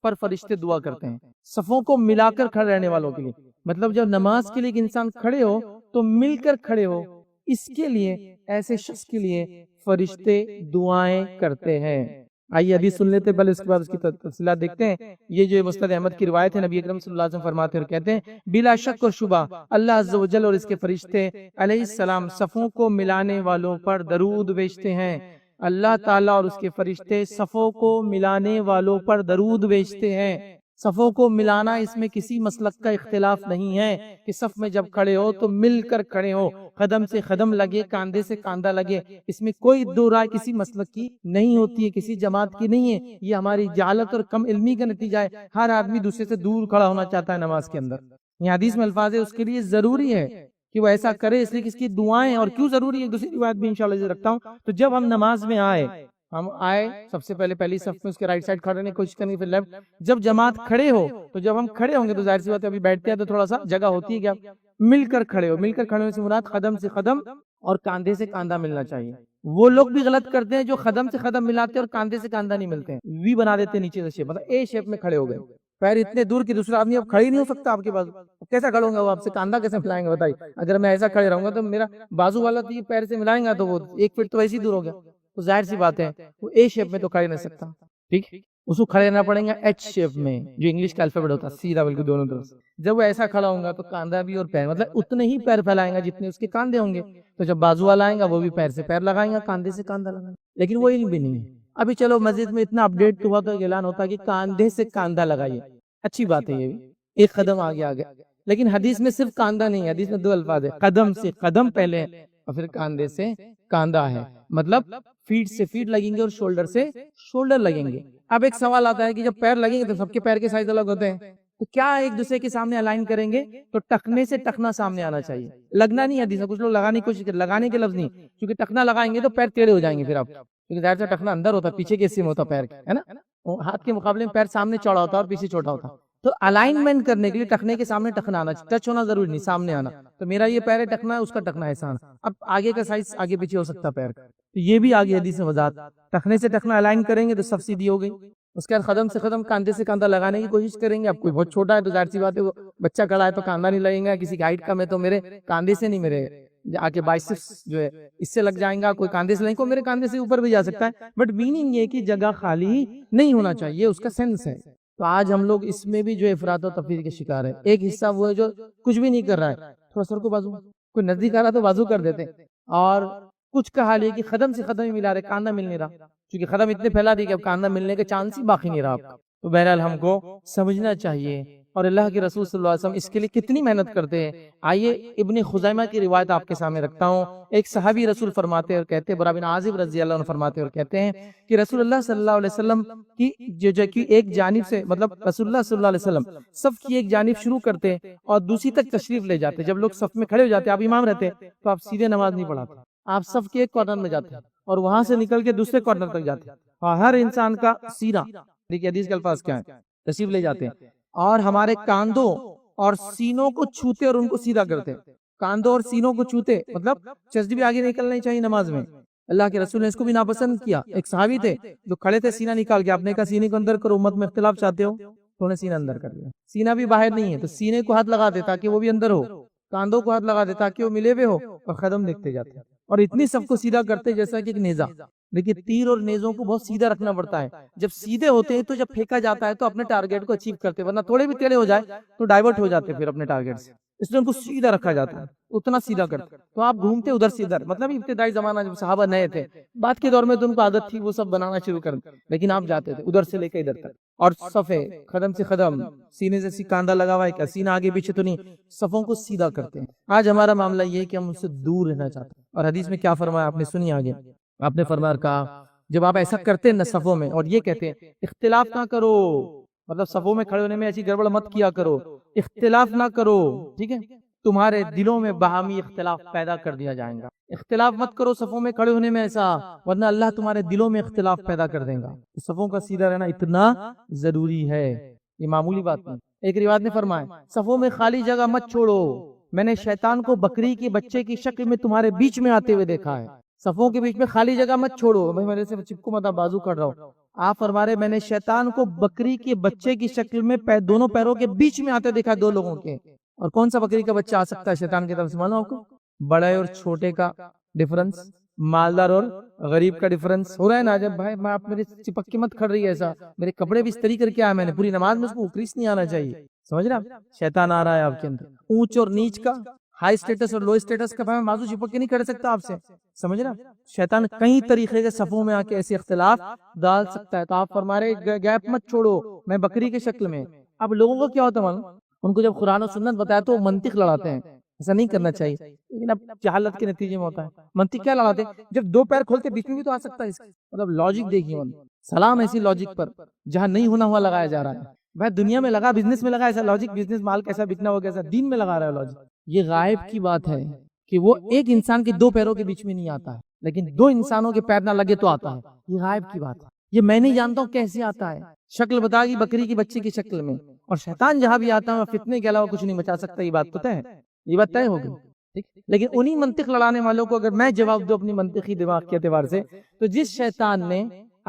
پر فرشتے دعا کرتے ہیں. صفوں کو ملا کر کھڑے رہنے والوں کے لیے, مطلب جب نماز کے لیے ایک انسان کھڑے ہو تو مل کر کھڑے ہو, اس کے لیے ایسے شخص کے لیے فرشتے دعائیں کرتے ہیں. آئیے حدیث سن لیتے, پہلے اس کے بعد اس کی تفصیلات دیکھتے ہیں. یہ جو مسند احمد کی روایت ہے, نبی اکرم صلی اللہ علیہ وسلم فرماتے ہیں اور کہتے ہیں, بلا شک و شبہ اللہ عز و جل اور اس کے فرشتے علیہ السلام صفوں کو ملانے والوں پر درود بھیجتے ہیں. اللہ تعالیٰ اور اس کے فرشتے صفوں کو ملانے والوں پر درود بھیجتے ہیں. صفوں کو ملانا, اس میں کسی مسلک کا اختلاف نہیں ہے کہ صف میں جب کھڑے ہو تو مل کر کھڑے ہو, قدم سے قدم لگے, کاندھے سے کاندھا لگے. اس میں کوئی دو رائے کسی مسلک کی نہیں ہوتی ہے, کسی جماعت کی نہیں ہے. یہ ہماری جہالت اور کم علمی کا نتیجہ ہے. ہر آدمی دوسرے سے دور کھڑا ہونا چاہتا ہے نماز کے اندر. یہ حدیث میں الفاظ ہے, اس کے لیے ضروری ہے کہ وہ ایسا کرے, اس لیے کہ اس کی دعائیں. اور کیوں ضروری ہے, دوسری روایت بھی انشاءاللہ رکھتا ہوں. تو جب ہم نماز میں ہم آئے سب سے پہلے پہلی صف میں اس کے رائٹ سائڈ کھڑے رہنے کی کوشش کرنی, پھر لیفٹ. جب جماعت کھڑے ہو تو جب ہم کھڑے ہوں گے تو ظاہر سی بات ہے, ابھی بیٹھتے ہیں تو تھوڑا سا جگہ ہوتی ہے, کیا مل کر کھڑے ہو. مل کر کھڑے ہونے سے مراد قدم سے قدم اور کاندھے سے کاندھا ملنا چاہیے. وہ لوگ بھی غلط کرتے ہیں جو قدم سے قدم ملاتے اور کاندھے سے کاندھا نہیں ملتے ہیں, وی بنا دیتے نیچے سے شیپ, مطلب اے شیپ میں کھڑے ہو گئے, پیر اتنے دور کہ دوسرا آدمی اب کھڑے ہی نہیں ہو سکتا آپ کے پاس. کیسا کھڑوں گا وہ, آپ سے کاندھا کیسے ملائیں گے بتائیے. اگر میں ایسا کھڑے رہوں گا تو میرا بازو والا تو یہ پیر سے ملائیں گا تو وہ 1 فٹ تو ایسے ہی دور ہو گیا. تو ظاہر سی بات ہے وہ اے شیپ میں تو کھڑے نہیں سکتا, ٹھیک, اس کو کھڑے رہنا پڑے گا ایچ شیپ میں, جو انگلش کا الفابیٹ ہوتا ہے سیدھا بالکل دونوں طرف. جب وہ ایسا کھڑا ہوگا تو کاندھا بھی اور پیر, مطلب اتنے ہی پیر پھیلائیں گا جتنے اس کے کاندھے ہوں گے. تو جب بازو والا آئے گا وہ بھی پیر سے پیر لگائیں گا, کاندھے سے کاندھا لگائیں گا. لیکن وہ علم بھی نہیں ہے. ابھی چلو مسجد میں اتنا اپڈیٹ ہوا تو اعلان ہوتا ہے کہ کاندھے سے کاندھا لگائیے, اچھی بات ہے, یہ بھی ایک قدم آگے آ گیا. لیکن حدیث میں صرف کاندھا نہیں ہے, حدیث میں 2 الفاظ ہے, قدم سے قدم پہلے اور پھر کاندھے سے کاندھا ہے. مطلب فیٹ سے فیٹ لگیں گے اور شولڈر سے شولڈر لگیں گے. اب ایک سوال آتا ہے کہ جب پیر لگیں گے تو سب کے پیر کے سائز الگ ہوتے ہیں, تو کیا ایک دوسرے کے سامنے الائن کریں گے تو ٹخنے سے ٹخنا سامنے آنا چاہیے, لگنا نہیں. حدیث میں کچھ لوگ لگانے کی کوشش کرتے, لگانے کے لفظ نہیں, کیونکہ ٹخنا لگائیں گے تو پیر ٹیڑھے ہو جائیں گے پھر آپ, کیونکہ ظاہر سے ٹخنا اندر ہوتا ہے, پیچھے کے حصے میں ہوتا ہے پیر, ہے نا. ہاتھ کے مقابلے میں پیر سامنے چوڑا ہوتا ہے اور پیچھے چھوٹا ہوتا ہے. تو الائنمنٹ کرنے کے لیے ٹخنے کے سامنے ٹخنا آنا, ٹچ ہونا ضروری نہیں, سامنے آنا. تو میرا یہ پیر ہے ٹخنا ہے, اس کا ٹخنا ایسا آنا. اب آگے کا سائز آگے پیچھے ہو سکتا ہے پیر کا, تو یہ بھی آگے حدیث میں وضاحت. ٹخنے سے ٹخنا الائن کریں گے تو سب سیدھی ہو گئی. اس کے بعد قدم سے قدم, کاندھے سے کاندھا لگانے کی کوشش کریں گے. اب کوئی بہت چھوٹا ہے تو ظاہر سی بات ہے وہ بچہ کھڑا ہے تو کاندھا نہیں لگیں گا, کسی کی ہائٹ کم ہے تو میرے کاندھے سے نہیں میرے آ کے بائسپس جو ہے اس سے لگ جائیں گا، کوئی کاندھے سے لیں کو میرے کاندھے سے اوپر بھی جا سکتا ہے، بٹ میننگ یہ کہ جگہ خالی نہیں ہونا چاہیے، اس کا سینس ہے۔ تو آج ہم لوگ اس میں بھی جو افراط و تفریط کے شکار ہے۔ ایک حصہ وہ ہے جو کچھ بھی نہیں کر رہا ہے، تھوڑا سر کو بازو، کوئی نزدیک آ رہا تو بازو کر دیتے، اور کچھ کا حال یہ کہ قدم سے قدم ہی ملا رہے، کاندھا مل نہیں رہا، کیونکہ قدم اتنے پھیلا دی کہ اب کاندھا ملنے کا چانس ہی باقی نہیں رہا آپ کا۔ تو بہرحال ہم کو سمجھنا چاہیے، اور اللہ کے رسول صلی اللہ علیہ وسلم اس کے لیے کتنی محنت کرتے ہیں۔ آئیے ابن خزیمہ کی روایت آپ کے سامنے رکھتا ہوں۔ ایک صحابی رسول فرماتے اور کہتے ہیں، برا بن عازب رضی اللہ عنہ فرماتے اور کہتے ہیں کہ رسول اللہ صلی اللہ علیہ وسلم کی جو کی ایک جانب سے، مطلب رسول اللہ صلی اللہ علیہ وسلم صف کی ایک جانب شروع کرتے اور دوسری تک تشریف لے جاتے۔ جب لوگ صف میں کھڑے ہو جاتے، آپ امام رہتے، تو آپ سیدھے نماز نہیں پڑھاتے، آپ صف کے ایک کارنر میں جاتے اور وہاں سے نکل کے دوسرے کارنر تک جاتے، اور ہر انسان کا سینہ، دیکھیے حدیث کے الفاظ کیا ہیں، تشریف لے جاتے ہیں اور ہمارے کاندھوں اور سینوں کو چھوتے اور ان کو سیدھا کرتے۔ کاندھوں اور سینوں کو چھوتے مطلب چسٹ بھی آگے نکلنا چاہیے نماز میں۔ اللہ کے رسول نے اس کو بھی ناپسند کیا۔ ایک صحابی تھے جو کھڑے تھے، سینہ نکال کے، آپ نے کہا سینے کو اندر کرو، امت میں اختلاف چاہتے ہو، تو انہوں نے سینہ اندر کر لیا۔ سینہ بھی باہر نہیں ہے تو سینے کو ہاتھ لگا دے تاکہ وہ بھی اندر ہو، کاندھوں کو ہاتھ لگا دے تاکہ وہ ملے ہوئے ہو، اور قدم دیکھتے جاتے، اور اتنی سب کو سیدھا کرتے جیسا کہ ایک نیزہ۔ دیکھیے تیر اور نیزوں کو بہت سیدھا رکھنا پڑتا ہے، جب سیدھے ہوتے ہیں تو جب پھینکا جاتا ہے تو اپنے ٹارگیٹ کو اچیو کرتے، ورنہ تھوڑے بھی ٹیڑھے ہو جائے تو ڈائیورٹ ہو جاتے پھر اپنے ٹارگیٹ سے، اس لیے ان کو سیدھا رکھا جاتا ہے، اتنا سیدھا کرتے۔ تو آپ گھومتے ادھر سے ادھر، مطلب ابتدائی زمانہ جب صحابہ نئے تھے، بعد کے دور میں تو ان کو عادت تھی وہ سب بنانا شروع کر، لیکن آپ جاتے تھے ادھر سے لے کے ادھر تک، اور صفے قدم سے قدم، سینے سے کاندھا لگا ہوا ہے کیا، سینہ آگے پیچھے تو نہیں، صفوں کو سیدھا کرتے ہیں۔ آج ہمارا معاملہ یہ ہے کہ ہم ان سے دور رہنا چاہتے ہیں، اور حدیث میں کیا فرمایا آپ نے سنی آگے، آپ نے فرمایا کہا جب آپ ایسا کرتے ہیں صفوں میں، اور یہ کہتے ہیں اختلاف نہ کرو، مطلب صفوں میں کھڑے ہونے میں ایسی گڑبڑ مت کیا کرو، اختلاف نہ کرو، ٹھیک ہے، تمہارے دلوں میں باہمی اختلاف پیدا کر دیا جائے گا، اختلاف مت کرو صفوں میں کھڑے ہونے میں ایسا، ورنہ اللہ تمہارے دلوں میں اختلاف پیدا کر دے گا۔ صفوں کا سیدھا رہنا اتنا ضروری ہے، یہ معمولی بات نہیں۔ ایک روایت نے فرمایا صفوں میں خالی جگہ مت چھوڑو، میں نے شیطان کو بکری کے بچے کی شکل میں تمہارے بیچ میں آتے ہوئے دیکھا ہے۔ صفوں کے بیچ میں خالی جگہ مت چھوڑو، میں میرے سے چپکو مت، بازو کر رہا ہوں، آپ فرما رہے میں نے شیطان کو بکری کے بچے کی شکل میں دونوں پیروں کے بیچ میں آتے دیکھا، دو لوگوں کے۔ اور کون سا بکری کا بچہ آ سکتا ہے شیطان کی طرف سے، معلوم آپ کو؟ بڑے اور چھوٹے کا ڈیفرنس، مالدار اور غریب کا ڈیفرنس ہو رہا ہے نا۔ جب بھائی میں آپ میرے چپک کے مت کھڑ رہی ہے ایسا، میرے کپڑے بھی استری کر کے آیا، میں نے پوری نماز میں اس کو اوکریس نہیں آنا چاہیے، سمجھ رہے آپ؟ شیطان آ رہا ہے آپ کے اندر، اونچ اور نیچ کا، ہائی سٹیٹس اور لو سٹیٹس کا، میں بازو چپک کے نہیں کر سکتا آپ سے، سمجھ رہا؟ شیطان کئی طریقے کے صفوں میں آ کے ایسے اختلاف ڈال سکتا ہے، تو آپ فرما رہے گیپ مت چھوڑو، میں بکری کے شکل میں۔ اب لوگوں کو کیا ہوتا ہے معلوم، ان کو جب قرآن و سنت بتایا تو منطق لڑاتے ہیں، ایسا نہیں کرنا چاہیے، لیکن اب جہالت کے نتیجے میں ہوتا ہے۔ منطق کیا لڑاتے ہیں، جب دو پیر کھولتے بیچ میں بھی تو آ سکتا ہے، اس مطلب لاجک دیکھیے، سلام ایسی لاجک پر جہاں نہیں ہونا ہوا لگایا جا رہا ہے۔ بھائی دنیا میں لگا، بزنس میں لگا ایسا لاجک، بزنس مال کیسا بکنا ہو کیسا، دین میں لگا رہا ہے لاجک۔ یہ غائب کی بات ہے کہ وہ ایک انسان کے دو پیروں کے بیچ میں نہیں آتا ہے، لیکن دو انسانوں کے پیر نہ لگے تو آتا ہے، یہ غائب کی بات ہے۔ یہ میں نہیں جانتا ہوں کیسے آتا ہے، شکل بتا گی بکری کی بچے کی شکل میں، اور شیطان جہاں بھی آتا ہے فتنے کے علاوہ کچھ نہیں بچا سکتا، یہ بات تو طے ہے، یہ بات طے ہوگی۔ لیکن انہی منطق لڑانے والوں کو اگر میں جواب دوں اپنی منطقی دماغ کے اعتبار سے، تو جس شیطان نے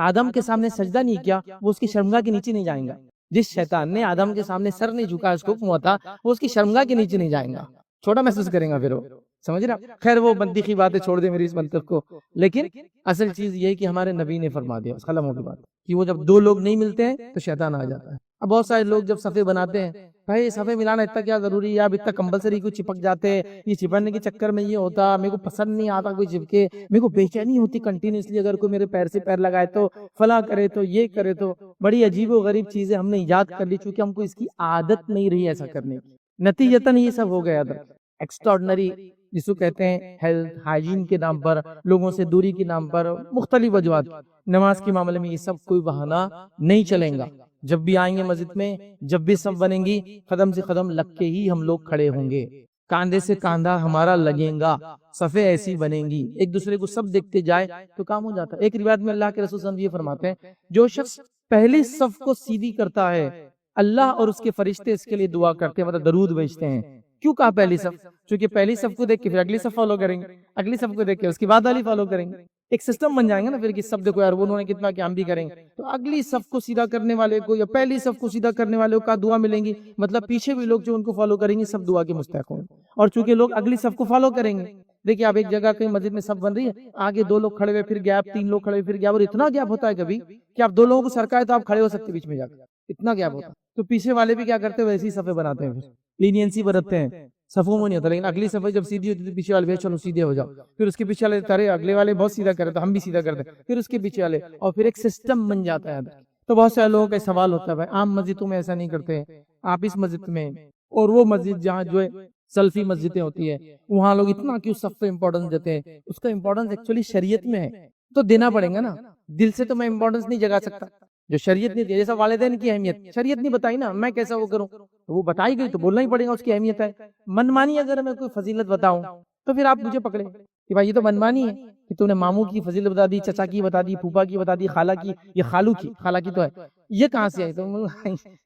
آدم کے سامنے سجدہ نہیں کیا وہ اس کی شرمگاہ کے نیچے نہیں جائیں گا، جس شیطان نے آدم کے سامنے سر نہیں جھکا، اس کو حکم ہوا تھا، وہ اس کی شرمگاہ کے نیچے نہیں جائیں گا، چھوٹا محسوس کریں گا پھر وہ، سمجھ رہا؟ خیر وہ منطقی باتیں چھوڑ دیں میری اس منطق کو، لیکن اصل چیز یہ ہے کہ ہمارے نبی نے فرما دیا قلموں کی بات کہ وہ جب دو لوگ نہیں ملتے ہیں تو شیطان آ جاتا ہے۔ اب بہت سارے لوگ جب صفے بناتے ہیں، بھائی صفے ملانا اتنا کیا ضروری ہے، اب اتنا کمپلسری کو چپک جاتے ہیں، یہ چپکنے کے چکر میں یہ ہوتا، میرے کو پسند نہیں آتا کوئی چپکے، میرے کو بے چینی ہوتی کنٹینیوسلی اگر کوئی میرے پیر سے پیر لگائے تو، فلاں کرے تو، یہ کرے تو، بڑی عجیب و غریب چیزیں ہم نے ایجاد کر لی چونکہ ہم کو اس کی عادت نہیں رہی ایسا کرنے کی، نتیجتاً یہ سب ہو گیا تھا ایکسٹراڈنری، جس کو کہتے ہیں ہیلتھ ہائیجین کے نام پر، لوگوں سے دوری کے نام پر، مختلف وجوہات۔ نماز کے معاملے میں یہ سب کوئی بہانہ نہیں چلیں گا، جب بھی آئیں گے مسجد میں، جب بھی سب بنیں گی، قدم سے قدم لگ کے ہی ہم لوگ کھڑے ہوں گے، کاندھے سے کاندھا ہمارا لگیں گا، صفیں ایسی بنیں گی، ایک دوسرے کو سب دیکھتے جائے تو کام ہو جاتا ہے۔ ایک روایت میں اللہ کے رسول صلی اللہ علیہ وسلم یہ فرماتے ہیں جو شخص پہلی صف کو سیدھی کرتا ہے، اللہ اور اس کے فرشتے اس کے لیے دعا کرتے ہیں، مطلب درود بھیجتے ہیں۔ کیوں کہا پہلی صف؟ چونکہ پہلی صف کو دیکھ کے پھر اگلی صف فالو کریں گے، اگلی صف کو دیکھ کے اس کے بعد والی فالو کریں گے، ایک سسٹم بن جائیں گے نا پھر کہ سب دیکھو یار انہوں نے کتنا کہ ہم بھی کریں گے، تو اگلی صف کو سیدھا کرنے والے کو یا پہلی صف کو سیدھا کرنے والے کو دعا ملیں گی، مطلب پیچھے بھی لوگ جو ان کو فالو کریں گے سب دعا کے مستحق ہوں گے، اور چونکہ لوگ اگلی صف کو فالو کریں گے دیکھیے آپ ایک جگہ کہیں مسجد میں صف بن رہی ہے، آگے 2 لوگ کھڑے ہوئے پھر گیپ، 3 لوگ کھڑے ہوئے پھر گیپ، اور اتنا گیپ ہوتا ہے کبھی کہ آپ 2 لوگوں کو سرکائے تو آپ کھڑے ہو سکتے بیچ میں جا کر، اتنا گیپ ہوتا ہے۔ تو پیچھے والے بھی کیا کرتے ہیں، ویسی صفیں بناتے ہیں، پھر لینینسی برتتے ہیں، صفوں میں نہیں ہوتا، لیکن اگلی صفحہ جب سیدھی ہوتی ہے تو پیچھے والے چلو سیدھے ہو جاؤ، پھر اس کے پیچھے والے تارے اگلے والے بہت سیدھا کرتے تو ہم بھی سیدھا کرتے، پھر اس کے پیچھے والے، اور پھر ایک سسٹم بن جاتا ہے۔ تو بہت سے لوگوں کا سوال ہوتا ہے بھائی عام مسجدوں میں ایسا نہیں کرتے، آپ اس مسجد میں اور وہ مسجد جہاں جو ہے سلفی مسجدیں ہوتی ہے وہاں لوگ اتنا کیوں صف پہ امپورٹنس دیتے ہیں؟ اس کا امپورٹنس ایکچولی شریعت میں ہے تو دینا پڑے گا نا، دل سے تو میں امپورٹنس نہیں جگا سکتا، جو شریعت نہیں دی، جیسا والدین کی اہمیت شریعت نہیں بتائی نا، میں کیسا وہ کروں، وہ بتائی گئی تو بولنا ہی پڑے گا، اس کی اہمیت ہے۔ منمانی اگر میں کوئی فضیلت بتاؤں تو پھر آپ مجھے پکڑیں کہ بھائی یہ تو منمانی ہے کہ تو نے ماموں کی فضیلت بتا دی، چچا کی بتا دی، پھوپا کی بتا دی، خالہ کی، یہ خالو کی، خالہ کی تو ہے، یہ کہاں سے آئی؟ تو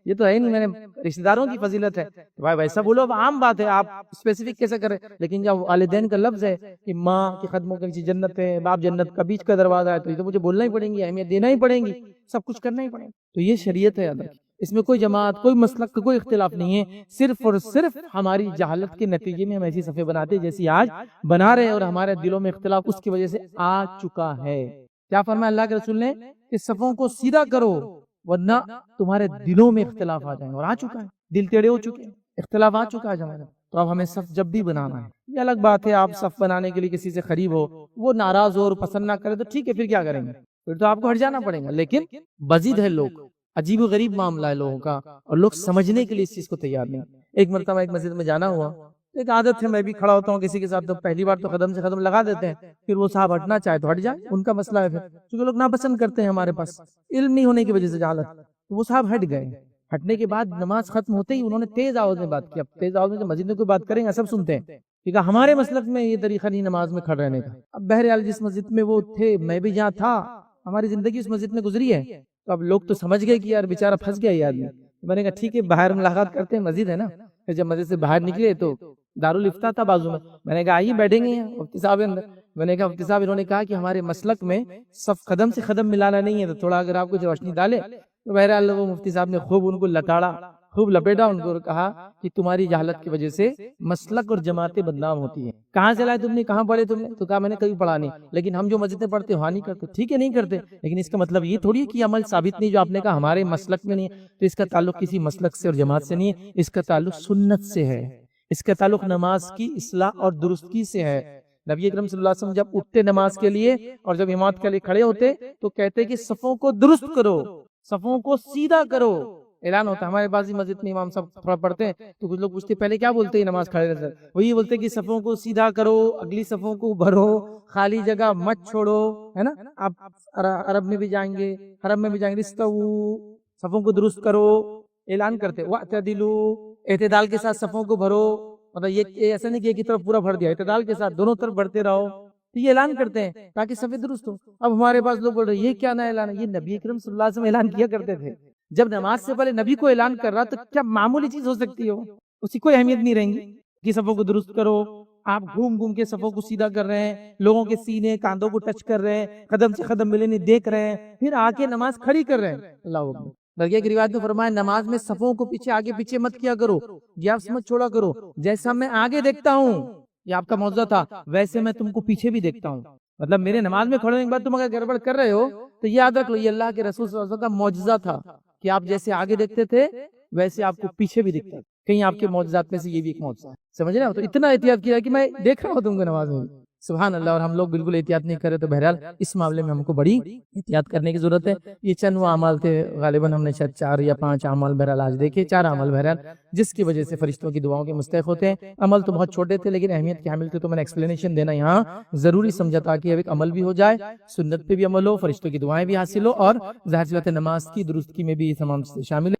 یہ تو ہے نہیں، میں نے رشتہ داروں کی فضیلت ہے، بھائی ویسا بولو، اب عام بات ہے، آپ اسپیسیفک کیسے کریں؟ لیکن جب والدین کا لفظ ہے کہ ماں کے قدموں کے نیچے جنت ہے، باپ جنت کا بیچ کا دروازہ ہے، تو یہ تو مجھے بولنا ہی پڑیں گی، اہمیت دینا ہی پڑیں گی، سب کچھ کرنا ہی پڑے گا۔ تو یہ شریعت ہے، اس میں کوئی جماعت، کوئی مسلک کا کوئی اختلاف نہیں ہے، صرف اور صرف ہماری جہالت کے نتیجے میں ہم ایسی صفیں بناتے ہیں جیسی آج بنا رہے ہیں، اور ہمارے دلوں میں اختلاف اس کی وجہ سے آ چکا ہے۔ کیا فرمایا اللہ کے رسول نے کہ صفوں کو سیدھا کرو ورنہ تمہارے دلوں میں اختلاف آ جائیں، اور آ چکا ہے، دل ٹیڑے ہو چکے ہیں، اختلاف آ چکا ہے ہمارے۔ تو اب ہمیں صف جب بھی بنانا ہے، یہ الگ بات ہے آپ صف بنانے کے لیے کسی سے قریب ہو، وہ ناراض ہو اور پسند نہ کرے تو ٹھیک ہے، پھر کیا کریں گے، پھر تو آپ کو ہٹ جانا پڑے گا، لیکن بزید ہے لوگ، عجیب و غریب معاملہ ہے لوگوں کا، اور لوگ سمجھنے کے لیے اس چیز کو تیار نہیں۔ ایک مرتبہ ایک مسجد میں جانا ہوا، ایک عادت ہے میں بھی کھڑا ہوتا ہوں کسی کے ساتھ، تو پہلی بار تو قدم سے قدم لگا دیتے ہیں، پھر وہ صاحب ہٹنا چاہے تو ہٹ جائے، ان کا مسئلہ ہے، پھر کیونکہ لوگ ناپسند کرتے ہیں، ہمارے پاس علم نہیں ہونے کی وجہ سے جہالت، تو وہ صاحب ہٹ گئے۔ ہٹنے کے بعد نماز ختم ہوتے ہی انہوں نے تیز آواز میں بات کی، اب تیز آواز میں جو مسجد میں کوئی بات کریں گے سب سنتے ہیں، ٹھیک ہے، ہمارے مسلک میں یہ طریقہ نہیں نماز میں کھڑے رہنے کا۔ اب بہرحال جس مسجد میں وہ تھے، میں بھی جہاں تھا، ہماری زندگی اس مسجد میں گزری ہے، تو اب لوگ تو سمجھ گئے کہ یار بیچارہ پھنس گیا یہ آدمی۔ میں نے کہا ٹھیک ہے، باہر ملاقات کرتے ہیں، مسجد ہے نا۔ پھر جب مسجد سے باہر نکلے تو دارالفتہ تھا بازو میں نے کہا آئیے بیٹھیں گے یہاں، مفتی صاحب اندر، میں نے کہا مفتی صاحب، انہوں نے کہا کہ ہمارے مسلک میں صف قدم سے قدم ملانا نہیں ہے، تو تھوڑا اگر آپ کچھ روشنی ڈالے۔ تو بہرحال وہ مفتی صاحب نے خوب ان کو لتاڑا، خوب لپیٹا ان کو، کہا کہ تمہاری جہالت کی وجہ سے مسلک اور جماعتیں بدنام ہوتی ہیں، کہاں سے لائے تم نے، کہاں پڑھے تم نے؟ تو کہا میں نے کبھی پڑھا نہیں، لیکن ہم جو مسجد میں پڑھتے وہاں نہیں کرتے۔ ٹھیک ہے نہیں کرتے، لیکن اس کا مطلب یہ تھوڑی ہے کہ عمل ثابت نہیں، جو آپ نے کہا ہمارے مسلک میں نہیں ہے، تو اس کا تعلق کسی مسلک سے اور جماعت سے نہیں ہے، اس کا تعلق سنت سے ہے، اس کا تعلق نماز کی اصلاح اور درستگی سے ہے۔ نبی اکرم صلی اللہ علیہ وسلم جب اٹھتے نماز کے لیے اور جب امامت کے لیے کھڑے ہوتے تو کہتے کہ صفوں کو درست کرو، صفوں کو سیدھا کرو، اعلان ہوتا ہے۔ ہمارے بعضی مسجد میں امام صاحب تھوڑا پڑھتے ہیں تو کچھ لوگ پوچھتے پہلے کیا بولتے ہیں نماز کھڑے رہتے، وہ یہ بولتے کہ صفوں کو سیدھا کرو، اگلی صفوں کو بھرو، خالی جگہ مت چھوڑو، ہے نا۔ آپ عرب میں بھی جائیں گے، حرم میں بھی جائیں گے، صفوں کو درست کرو اعلان کرتے، وَاعْتَدِلُوا، اعتدال کے ساتھ صفوں کو بھرو، مطلب یہ ایسا نہیں کہ ایک ہی طرف پورا بھر دیا، اعتدال کے ساتھ دونوں طرف بڑھتے رہو، تو یہ اعلان کرتے ہیں تاکہ صفیں درست ہو۔ اب ہمارے پاس لوگ بول رہے ہیں یہ کیا نہ اعلان ہے، یہ نبی اکرم صلی اللہ علیہ وسلم اعلان کیا کرتے تھے، جب نماز سے پہلے نبی کو اعلان کر رہا تو کیا معمولی چیز ہو سکتی ہے، اس کی کوئی اہمیت نہیں رہیں گی کہ صفوں کو درست کرو۔ آپ گھوم گھوم کے صفوں کو سیدھا کر رہے ہیں، لوگوں کے سینے کاندھوں کو ٹچ کر رہے ہیں، قدم سے قدم ملے نہیں دیکھ رہے ہیں، پھر آ کے نماز کھڑی کر رہے ہیں۔ اللہ اکبر۔ درگاہ کی روایت میں فرمایا نماز میں صفوں کو پیچھے آگے پیچھے مت کیا کرو، گیپس مت چھوڑا کرو، جیسا میں آگے دیکھتا ہوں، یہ آپ کا موضوع تھا، ویسے میں تم کو پیچھے بھی دیکھتا ہوں۔ مطلب میرے نماز میں کھڑے ہونے کے بعد تم اگر گڑبڑ کر رہے ہو تو یاد رکھ لو یہ اللہ کے رسول صلی اللہ علیہ وسلم کا معجزہ تھا کہ آپ جیسے آگے دیکھتے تھے ویسے آپ کو پیچھے بھی دکھتا ہے۔ کہیں آپ کے معجزات میں سے یہ بھی ایک معجزہ ہے، سمجھ رہے ہو؟ تو اتنا احتیاط کیا کہ میں دیکھ رہا ہوں تم کو نماز میں، سبحان اللہ۔ اور ہم لوگ بالکل احتیاط نہیں کرے، تو بہرحال اس معاملے میں ہم کو بڑی احتیاط کرنے کی ضرورت ہے۔ یہ چند وہ اعمال تھے، غالباً ہم نے شاید 4 یا 5 اعمال بہرحال آج دیکھے، 4 اعمال بہرحال جس کی وجہ سے فرشتوں کی دعاؤں کے مستحق ہوتے ہیں۔ عمل تو بہت چھوٹے تھے لیکن اہمیت کے حامل تھے، تو میں نے ایکسپلینیشن دینا یہاں ضروری سمجھا تاکہ اب ایک عمل بھی ہو جائے، سنت پہ بھی عمل ہو، فرشتوں کی دعائیں بھی حاصل ہو، اور ظاہر سی بات ہے نماز کی درستگی میں بھی تمام شامل ہے۔